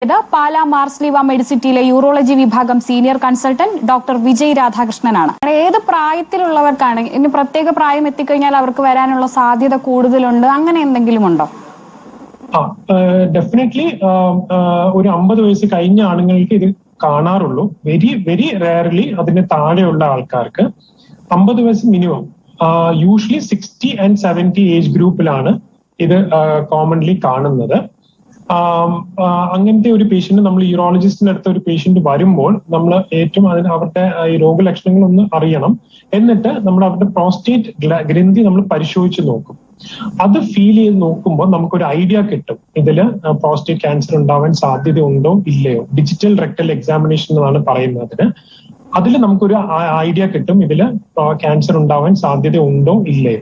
Pala Marsleeva മെഡിസിറ്റിയിലെ urology വിഭാഗം senior consultant doctor Vijay രാധാകൃഷ്ണനാണ്. ഏത് പ്രായത്തിലുള്ളവർക്കാണ് ഇനി പ്രത്യേക പ്രായം എത്തിക്കഴിഞ്ഞാൽ അവർക്ക് വരാനുള്ള സാധ്യത കൂടുതലുണ്ട്, അങ്ങനെ എന്തെങ്കിലും ഉണ്ടോ? ഡെഫിനറ്റ്ലി ഒരു 50 വയസ്സ് കഴിഞ്ഞ ആണുങ്ങൾക്ക് ഇത് കാണാറുള്ളൂ. വെരി റെയർലി അതിന് താഴെയുള്ള ആൾക്കാർക്ക് 50 വയസ്സ് മിനിമം. യൂഷ്വലി 60 and 70 ഏജ് ഗ്രൂപ്പിലാണ് ഇത് കോമൺലി കാണുന്നത്. അങ്ങനത്തെ ഒരു പേഷ്യന്റ് നമ്മൾ യൂറോളജിസ്റ്റിന്റെ അടുത്ത ഒരു പേഷ്യന്റ് വരുമ്പോൾ നമ്മൾ ഏറ്റവും അവരുടെ രോഗലക്ഷണങ്ങൾ ഒന്ന് അറിയണം. എന്നിട്ട് നമ്മൾ അവരുടെ പ്രോസ്റ്റേറ്റ് ഗ്രന്ഥി നമ്മൾ പരിശോധിച്ച് നോക്കും. അത് ഫീൽ ചെയ്ത് നോക്കുമ്പോൾ നമുക്കൊരു ഐഡിയ കിട്ടും ഇതില് പ്രോസ്റ്റേറ്റ് ക്യാൻസർ ഉണ്ടാവാൻ സാധ്യത ഉണ്ടോ ഇല്ലയോ. ഡിജിറ്റൽ റെക്ടൽ എക്സാമിനേഷൻ എന്നാണ് പറയുന്നത്. അതിൽ നമുക്കൊരു ഐഡിയ കിട്ടും ഇതില് ക്യാൻസർ ഉണ്ടാവാൻ സാധ്യത ഉണ്ടോ ഇല്ലയോ.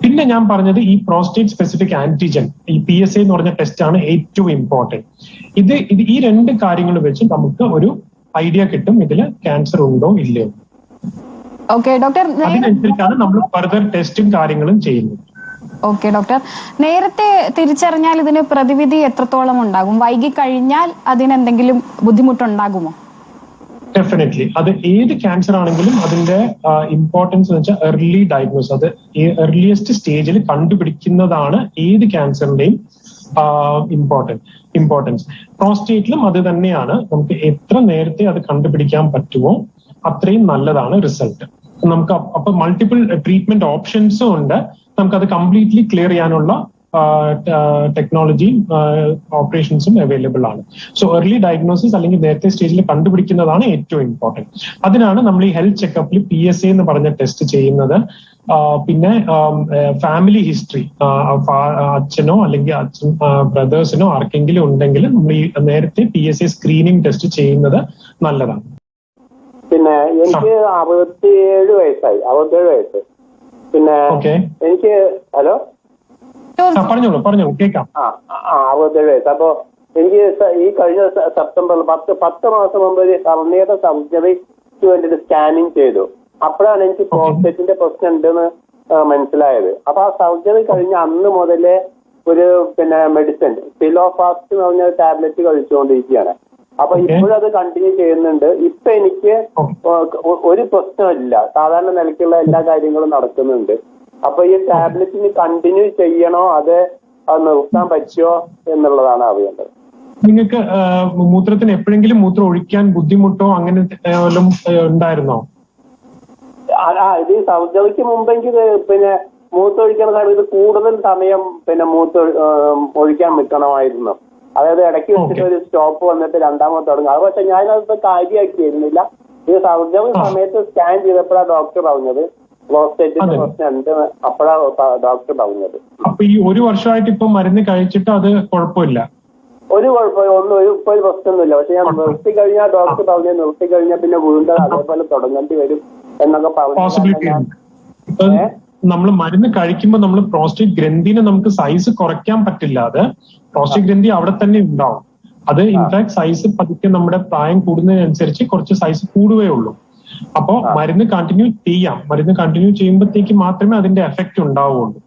പിന്നെ ഞാൻ പറഞ്ഞത് ഈ പ്രോസ്റ്റേറ്റ് സ്പെസിഫിക് ആന്റിജൻ, ഈ PSA എന്ന് പറഞ്ഞ ടെസ്റ്റ് ആണ് ഏറ്റവും ഇമ്പോർട്ടന്റ്. ഇത് ഈ 2 കാര്യങ്ങൾ വെച്ച് നമുക്ക് ഒരു ഐഡിയ കിട്ടും ഇതില് ക്യാൻസർ ഉണ്ടോ ഇല്ലയോ. അതിനനുസരിച്ചാണ് നമ്മൾ ഫർദർ ടെസ്റ്റും കാര്യങ്ങളും ചെയ്യുന്നത്. ഓക്കെ ഡോക്ടർ, നേരത്തെ തിരിച്ചറിഞ്ഞാൽ ഇതിന് പ്രതിവിധി എത്രത്തോളം ഉണ്ടാകും? വൈകി കഴിഞ്ഞാൽ അതിനെന്തെങ്കിലും ബുദ്ധിമുട്ടുണ്ടാകുമോ? ഡെഫിനറ്റ്ലി. അത് ഏത് ക്യാൻസർ ആണെങ്കിലും അതിന്റെ ഇമ്പോർട്ടൻസ് എന്ന് വെച്ചാൽ എർലി ഡയഗ്നോസ്, അത് എർലിയസ്റ്റ് സ്റ്റേജിൽ കണ്ടുപിടിക്കുന്നതാണ് ഏത് ക്യാൻസറിന്റെയും ഇമ്പോർട്ടൻസ്. പ്രോസ്റ്റേറ്റിലും അത് തന്നെയാണ്. നമുക്ക് എത്ര നേരത്തെ അത് കണ്ടുപിടിക്കാൻ പറ്റുമോ അത്രയും നല്ലതാണ് റിസൾട്ട്. നമുക്ക് അപ്പൊ മൾട്ടിപ്പിൾ ട്രീറ്റ്മെന്റ് ഓപ്ഷൻസും ഉണ്ട്. നമുക്കത് കംപ്ലീറ്റ്ലി ക്ലിയർ ചെയ്യാനുള്ള ടെക്നോളജിയും ഓപ്പറേഷൻസും അവൈലബിൾ ആണ്. സോ ഏർലി ഡയഗ്നോസിസ് അല്ലെങ്കിൽ നേരത്തെ സ്റ്റേജിൽ കണ്ടുപിടിക്കുന്നതാണ് ഏറ്റവും ഇമ്പോർട്ടന്റ്. അതിനാണ് നമ്മൾ ഈ ഹെൽത്ത് ചെക്കപ്പിൽ PSA എന്ന് പറഞ്ഞ ടെസ്റ്റ് ചെയ്യുന്നത്. പിന്നെ ഫാമിലി ഹിസ്റ്ററി, അച്ഛനോ അല്ലെങ്കിൽ ബ്രദേഴ്സിനോ ആർക്കെങ്കിലും ഉണ്ടെങ്കിൽ നമ്മൾ ഈ നേരത്തെ PSA സ്ക്രീനിങ് ടെസ്റ്റ് ചെയ്യുന്നത് നല്ലതാണ്. പിന്നെ എനിക്ക് 67 വയസ്സ്. പിന്നെ എനിക്ക് ഹലോ പറഞ്ഞോളൂ കേൾക്കാം. 67 വയസ്സ്. അപ്പൊ എനിക്ക് ഈ കഴിഞ്ഞ സെപ്റ്റംബറിൽ 10 മാസം മുമ്പ് ഒരു കർണിയയുടെ സർജറിക്ക് വേണ്ടിയിട്ട് സ്കാനിങ് ചെയ്തു. അപ്പോഴാണ് എനിക്ക് പ്രോസ്റ്റേറ്റിന്റെ പ്രശ്നം ഉണ്ടെന്ന് മനസ്സിലായത്. അപ്പൊ ആ സർജറി കഴിഞ്ഞ അന്ന് മുതലേ ഒരു മെഡിസിൻ ഫിലോഫാസ്റ്റ് എന്ന് പറഞ്ഞ ടാബ്ലറ്റ് കഴിച്ചുകൊണ്ടിരിക്കുകയാണ്. അപ്പൊ ഇപ്പോഴത് കണ്ടിന്യൂ ചെയ്യുന്നുണ്ട്. ഇപ്പൊ എനിക്ക് ഒരു പ്രശ്നമില്ല, സാധാരണ നിലയ്ക്കുള്ള എല്ലാ കാര്യങ്ങളും നടക്കുന്നുണ്ട്. അപ്പൊ ഈ ടാബ്ലറ്റിന് കണ്ടിന്യൂ ചെയ്യണോ അത് നിർത്താൻ പറ്റുമോ എന്നുള്ളതാണ് അറിയേണ്ടത്. നിങ്ങൾക്ക് മൂത്രത്തിന് എപ്പോഴെങ്കിലും മൂത്രം ഒഴിക്കാൻ ബുദ്ധിമുട്ടോ അങ്ങനെ വല്ലതും ഉണ്ടായിരുന്നോ? ഇത് സർജറിക്ക് മുമ്പെങ്കിൽ മൂത്രം ഒഴിക്കണ സമയത്ത് കൂടുതൽ സമയം ഒഴിക്കാൻ നിൽക്കണമായിരുന്നു. അതായത് ഇടയ്ക്ക് വെച്ചിട്ട് ഒരു സ്റ്റോപ്പ് വന്നിട്ട് രണ്ടാമത് തുടങ്ങും. അത് പക്ഷെ ഞാനത് കാര്യമാക്കിയിരുന്നില്ല. ഈ സർജറി സമയത്ത് സ്കാൻ ചെയ്തപ്പോഴാണ് ഡോക്ടർ പറഞ്ഞത് പ്രോസ്റ്റേറ്റിന്റെ പ്രശ്നം ഉണ്ട്. അപ്പോഴാണ് ഡോക്ടർ പറഞ്ഞത്. അപ്പൊ ഈ 1 വർഷമായിട്ട് ഇപ്പൊ മരുന്ന് കഴിച്ചിട്ട് അത് കുഴപ്പമില്ല? ഒരു കുഴപ്പമില്ല, ഇപ്പൊ ഒരു പ്രശ്നമൊന്നുമില്ല. പക്ഷെ ഞാൻ നിർത്തി കഴിഞ്ഞാൽ ഡോക്ടർ പറഞ്ഞു നിർത്തി കഴിഞ്ഞാൽ പിന്നെ വീണ്ടും അതേപോലെ തുടങ്ങേണ്ടി വരും എന്നൊക്കെ പറഞ്ഞു. നമ്മൾ മരുന്ന് കഴിക്കുമ്പോൾ നമ്മൾ പ്രോസ്റ്റേറ്റ് ഗ്രന്ഥിനെ നമുക്ക് സൈസ് കുറയ്ക്കാൻ പറ്റില്ല. അത് പ്രോസ്റ്റേറ്റ് ഗ്രന്ഥി അവിടെ തന്നെ ഉണ്ടാവും. അത് ഇൻഫാക്ട് സൈസ് പതുക്കെ നമ്മുടെ പ്രായം കൂടുന്നതിനനുസരിച്ച് കുറച്ച് സൈസ് കൂടുകയേ ഉള്ളൂ. അപ്പോ മരുന്ന് കണ്ടിന്യൂ ചെയ്യാം. മരുന്ന് കണ്ടിന്യൂ ചെയ്യുമ്പോഴത്തേക്ക് മാത്രമേ അതിന്റെ എഫക്റ്റ് ഉണ്ടാവുള്ളൂ.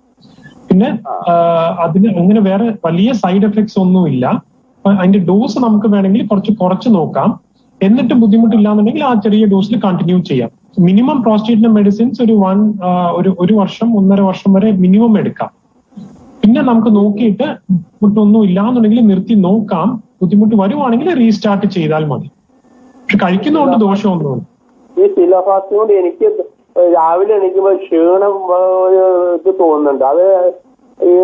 പിന്നെ അതിന് അങ്ങനെ വേറെ വലിയ സൈഡ് എഫക്ട്സ് ഒന്നുമില്ല. അതിന്റെ ഡോസ് നമുക്ക് വേണമെങ്കിൽ കുറച്ച് നോക്കാം. എന്നിട്ട് ബുദ്ധിമുട്ടില്ലാന്നുണ്ടെങ്കിൽ ആ ചെറിയ ഡോസിൽ കണ്ടിന്യൂ ചെയ്യാം. മിനിമം പ്രോസ്റ്റേറ്റിന്റെ മെഡിസിൻസ് ഒരു വർഷം 1.5 വർഷം വരെ മിനിമം എടുക്കാം. പിന്നെ നമുക്ക് നോക്കിയിട്ട് ബുദ്ധിമുട്ടൊന്നും ഇല്ലാന്നുണ്ടെങ്കിൽ നിർത്തി നോക്കാം. ബുദ്ധിമുട്ട് വരുവാണെങ്കിൽ റീസ്റ്റാർട്ട് ചെയ്താൽ മതി. പക്ഷെ കഴിക്കുന്നതുകൊണ്ട് ദോഷമൊന്നുമില്ല. ഈ ഫിലോഫാസ്റ്റ് കൊണ്ട് എനിക്ക് രാവിലെ എണീക്കുമ്പോൾ ക്ഷീണം ഇത് തോന്നുന്നുണ്ട്. അത് ഈ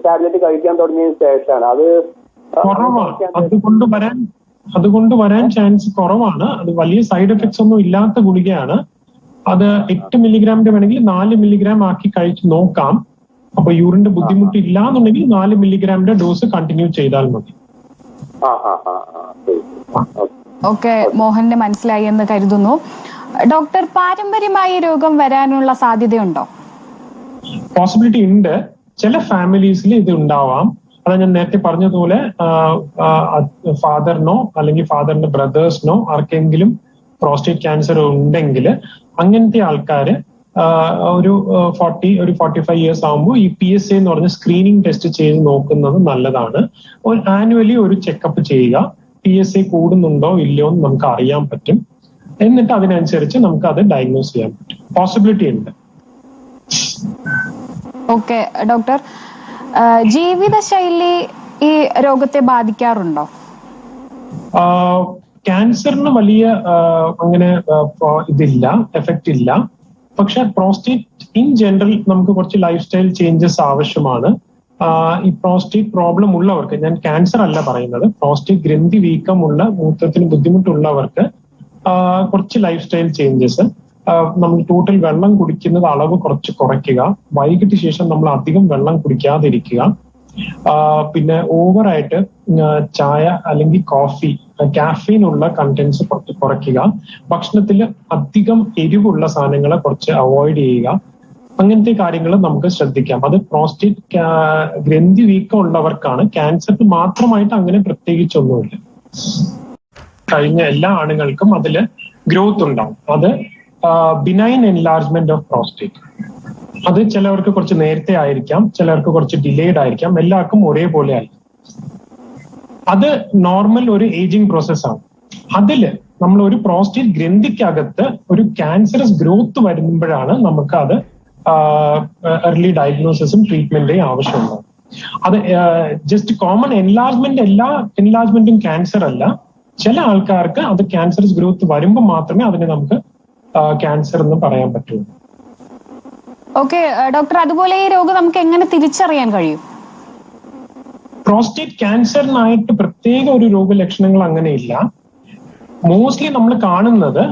ടാബ്ലറ്റ് കഴിക്കാൻ തുടങ്ങിയതിന് ശേഷമാണ്. അത് കുറവാണ്. അതുകൊണ്ട് വരാൻ ചാൻസ് കുറവാണ്. അത് വലിയ സൈഡ് എഫക്ട്സ് ഒന്നും ഇല്ലാത്ത ഗുളികയാണ്. അത് 8 മില്ലിഗ്രാമിന്റെ വേണമെങ്കിൽ 4 മില്ലിഗ്രാം ആക്കി കഴിച്ച് നോക്കാം. അപ്പൊ യൂറിന്റെ ബുദ്ധിമുട്ട് ഇല്ലാന്നുണ്ടെങ്കിൽ 4 മില്ലിഗ്രാമിന്റെ ഡോസ് കണ്ടിന്യൂ ചെയ്താൽ മതി. ഓക്കെ, മോഹന് മനസ്സിലായി എന്ന് കരുതുന്നു. ഡോക്ടർ, പാരമ്പര്യമായി രോഗം വരാനുള്ള സാധ്യതയുണ്ടോ? പോസിബിലിറ്റി ഉണ്ട്. ചില ഫാമിലീസിൽ ഇത് ഉണ്ടാവാം. അതാ ഞാൻ നേരത്തെ പറഞ്ഞതുപോലെ ഫാദറിനോ അല്ലെങ്കിൽ ഫാദറിന്റെ ബ്രദേഴ്സിനോ ആർക്കെങ്കിലും പ്രോസ്റ്റേറ്റ് ക്യാൻസർ ഉണ്ടെങ്കിൽ അങ്ങനത്തെ ആൾക്കാര് ഒരു 45 ഇയേഴ്സ് ആകുമ്പോൾ ഈ PSA എന്ന് പറഞ്ഞ സ്ക്രീനിങ് ടെസ്റ്റ് ചെയ്ത് നോക്കുന്നത് നല്ലതാണ്. ആനുവലി ഒരു ചെക്കപ്പ് ചെയ്യുക. PSA കൂടുന്നുണ്ടോ ഇല്ലയോ എന്ന് നമുക്ക് അറിയാൻ പറ്റും. എന്നിട്ട് അതിനനുസരിച്ച് നമുക്ക് അത് ഡയഗ്നോസ് ചെയ്യാൻ പറ്റും. പോസിബിലിറ്റി ഉണ്ട്. ഓക്കെ ഡോക്ടർ, ജീവിതശൈലി ഈ രോഗത്തെ ബാധിക്കാറുണ്ടോ? ക്യാൻസറിന് വലിയ അങ്ങനെ ഇതില്ല, എഫക്റ്റ് ഇല്ല. പക്ഷെ പ്രോസ്റ്റേറ്റ് ഇൻ ജനറൽ നമുക്ക് കുറച്ച് ലൈഫ് സ്റ്റൈൽ ചേഞ്ചസ് ആവശ്യമാണ്. ഈ പ്രോസ്റ്റേറ്റ് പ്രോബ്ലം ഉള്ളവർക്ക്, ഞാൻ ക്യാൻസർ അല്ല പറയുന്നത്, പ്രോസ്റ്റേറ്റ് ഗ്രന്ഥി വീക്കമുള്ള, മൂത്രത്തിന് ബുദ്ധിമുട്ടുള്ളവർക്ക് കുറച്ച് ലൈഫ് സ്റ്റൈൽ ചേഞ്ചസ്. നമ്മൾ ടോട്ടൽ വെള്ളം കുടിക്കുന്നത് അളവ് കുറച്ച് കുറയ്ക്കുക. വൈകിട്ട് ശേഷം നമ്മൾ അധികം വെള്ളം കുടിക്കാതിരിക്കുക. പിന്നെ ഓവറായിട്ട് ചായ അല്ലെങ്കിൽ കോഫി, കാഫീൻ ഉള്ള കണ്ടന്റ്സ് കുറച്ച് കുറയ്ക്കുക. ഭക്ഷണത്തിൽ അധികം എരിവുള്ള സാധനങ്ങളെ കുറച്ച് അവോയ്ഡ് ചെയ്യുക. അങ്ങനത്തെ കാര്യങ്ങൾ നമുക്ക് ശ്രദ്ധിക്കാം. അത് പ്രോസ്റ്റേറ്റ് ഗ്രന്ഥി വീക്കം ഉള്ളവർക്കാണ്. ക്യാൻസറിന് മാത്രമായിട്ട് അങ്ങനെ പ്രത്യേകിച്ചൊന്നുമില്ല. കഴിഞ്ഞ എല്ലാ ആണുങ്ങൾക്കും അതിൽ ഗ്രോത്ത് ഉണ്ടാവും. അത് ബിനൈൻ എൻലാർജ്മെന്റ് ഓഫ് പ്രോസ്റ്റേറ്റ്. അത് ചിലവർക്ക് കുറച്ച് നേരത്തെ ആയിരിക്കാം, ചിലർക്ക് കുറച്ച് ഡിലേഡ് ആയിരിക്കാം, എല്ലാവർക്കും ഒരേപോലെ ആയിരിക്കും. അത് നോർമൽ ഒരു ഏജിങ് പ്രോസസ്സാണ്. അതില് നമ്മൾ ഒരു പ്രോസ്റ്റേറ്റ് ഗ്രന്ഥിക്കകത്ത് ഒരു ക്യാൻസറസ് ഗ്രോത്ത് വരുമ്പോഴാണ് നമുക്ക് അത് എർലി ഡയഗ്നോസിസും ട്രീറ്റ്മെന്റേയും ആവശ്യമുണ്ടാകും. അത് ജസ്റ്റ് കോമൺ എൻലാർജ്മെന്റ്, എല്ലാ എൻലാർജ്മെന്റും ക്യാൻസർ അല്ല. ചില ആൾക്കാർക്ക് അത് ക്യാൻസറസ് ഗ്രോത്ത് വരുമ്പോൾ മാത്രമേ അതിനെ നമുക്ക് ക്യാൻസർ എന്ന് പറയാൻ പറ്റുള്ളൂ. ഓക്കെ ഡോക്ടർ, അതുപോലെ ഈ രോഗം നമുക്ക് എങ്ങനെ തിരിച്ചറിയാൻ കഴിയും? പ്രോസ്റ്റേറ്റ് ക്യാൻസറിനായിട്ട് പ്രത്യേക ഒരു രോഗലക്ഷണങ്ങൾ അങ്ങനെയില്ല. മോസ്റ്റ്ലി നമ്മൾ കാണുന്നത്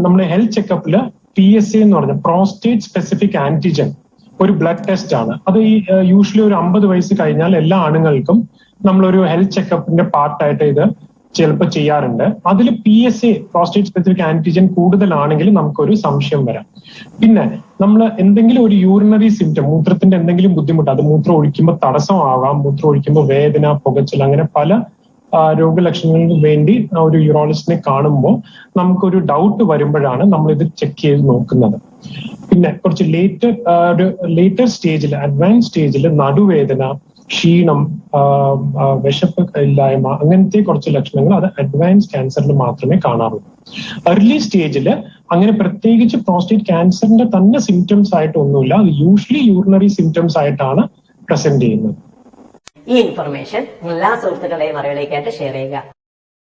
നമ്മുടെ ഹെൽത്ത് ചെക്കപ്പില് PSA എന്ന് പറഞ്ഞ പ്രോസ്റ്റേറ്റ് സ്പെസിഫിക് ആന്റിജൻ ഒരു ബ്ലഡ് ടെസ്റ്റ് ആണ്. അത് യൂഷ്വലി ഒരു 50 വയസ്സ് കഴിഞ്ഞാൽ എല്ലാ ആണുങ്ങൾക്കും നമ്മളൊരു ഹെൽത്ത് ചെക്കപ്പിന്റെ പാർട്ടായിട്ട് ഇത് ചിലപ്പോൾ ചെയ്യാറുണ്ട്. അതിൽ PSA പ്രോസ്റ്റേറ്റ് സ്പെസിഫിക് ആന്റിജൻ കൂടുതലാണെങ്കിൽ നമുക്കൊരു സംശയം വരാം. പിന്നെ നമ്മൾ എന്തെങ്കിലും ഒരു യൂറിനറി സിംറ്റം, മൂത്രത്തിന്റെ എന്തെങ്കിലും ബുദ്ധിമുട്ട്, അത് മൂത്രം ഒഴിക്കുമ്പോൾ തടസ്സമാവാം, മൂത്രം ഒഴിക്കുമ്പോൾ വേദന, പുകച്ചിൽ, അങ്ങനെ പല രോഗലക്ഷണങ്ങൾക്ക് വേണ്ടി ഒരു യൂറോളജിസ്റ്റിനെ കാണുമ്പോൾ നമുക്കൊരു ഡൗട്ട് വരുമ്പോഴാണ് നമ്മൾ ഇത് ചെക്ക് ചെയ്ത് നോക്കുന്നത്. പിന്നെ കുറച്ച് ലേറ്റർ സ്റ്റേജിൽ, അഡ്വാൻസ് സ്റ്റേജിൽ നടുവേദന, ക്ഷീണം, വിശപ്പ് ഇല്ലായ്മ, അങ്ങനത്തെ കുറച്ച് ലക്ഷണങ്ങൾ അത് അഡ്വാൻസ് ക്യാൻസറിൽ മാത്രമേ കാണാറുള്ളൂ. എർലി സ്റ്റേജിൽ അങ്ങനെ പ്രത്യേകിച്ച് പ്രോസ്റ്റേറ്റ് ക്യാൻസറിന്റെ തന്നെ സിംറ്റംസ് ആയിട്ടൊന്നുമില്ല. അത് യൂഷ്വലി യൂറിനറി സിംറ്റംസ് ആയിട്ടാണ് പ്രസന്റ് ചെയ്യുന്നത്. ഈ ഇൻഫർമേഷൻ എല്ലാ സുഹൃത്തുക്കളുടെയും അറിവിലേക്കായിട്ട് ഷെയർ ചെയ്യുക.